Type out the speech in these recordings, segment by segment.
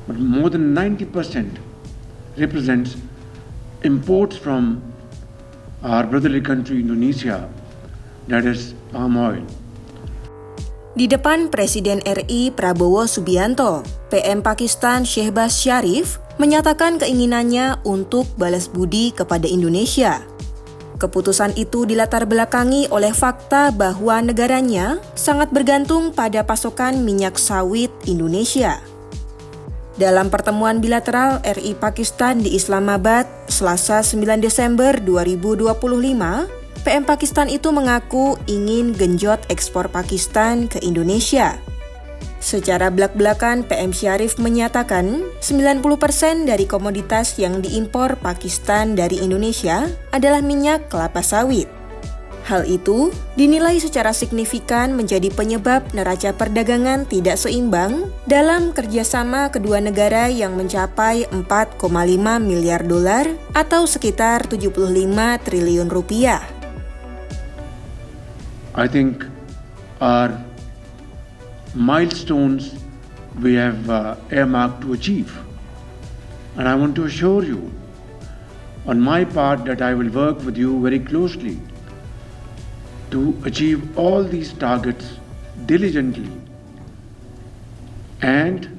but more than 90% represents imports from our brotherly country Indonesia, that is palm oil. Di depan Presiden RI Prabowo Subianto, PM Pakistan Shehbaz Sharif menyatakan keinginannya untuk balas budi kepada Indonesia. Keputusan itu dilatar belakangi oleh fakta bahwa negaranya sangat bergantung pada pasokan minyak sawit Indonesia. Dalam pertemuan bilateral RI Pakistan di Islamabad, Selasa 9 Desember 2025, PM Pakistan itu mengaku ingin genjot ekspor Pakistan ke Indonesia. Secara belak-belakan, PM Sharif menyatakan 90% dari komoditas yang diimpor Pakistan dari Indonesia adalah minyak kelapa sawit. Hal itu dinilai secara signifikan menjadi penyebab neraca perdagangan tidak seimbang dalam kerjasama kedua negara yang mencapai 4,5 miliar dolar atau sekitar 75 triliun rupiah. I think our milestones we have earmarked to achieve. And I want to assure you, on my part, that I will work with you very closely to achieve all these targets diligently. And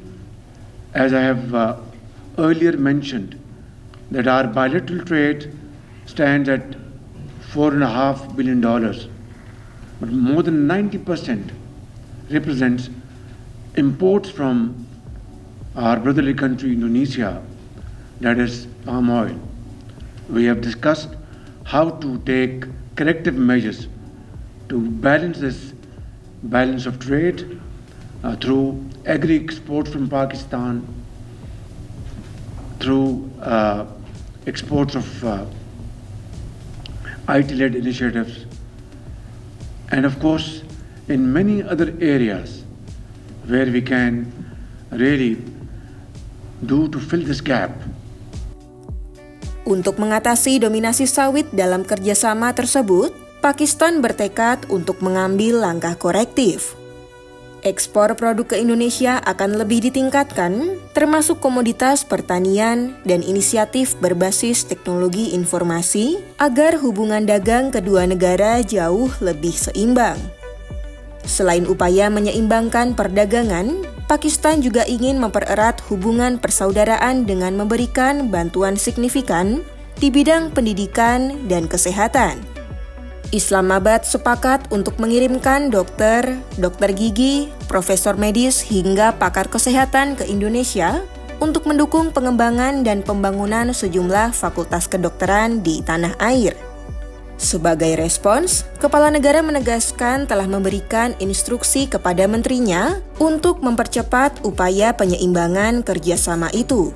as I have earlier mentioned, that our bilateral trade stands at $4.5 billion. But more than 90% represents imports from our brotherly country Indonesia, that is palm oil. We have discussed how to take corrective measures to balance this balance of trade through agri-export from Pakistan, through exports of IT-led initiatives, and of course, in many other areas where we can really do to fill this gap. Untuk mengatasi dominasi sawit dalam kerjasama tersebut, Pakistan bertekad untuk mengambil langkah korektif. Ekspor produk ke Indonesia akan lebih ditingkatkan, termasuk komoditas pertanian dan inisiatif berbasis teknologi informasi, agar hubungan dagang kedua negara jauh lebih seimbang. Selain upaya menyeimbangkan perdagangan, Pakistan juga ingin mempererat hubungan persaudaraan dengan memberikan bantuan signifikan di bidang pendidikan dan kesehatan. Islamabad sepakat untuk mengirimkan dokter gigi, profesor medis, hingga pakar kesehatan ke Indonesia untuk mendukung pengembangan dan pembangunan sejumlah fakultas kedokteran di tanah air. Sebagai respons, Kepala Negara menegaskan telah memberikan instruksi kepada menterinya untuk mempercepat upaya penyeimbangan kerjasama itu.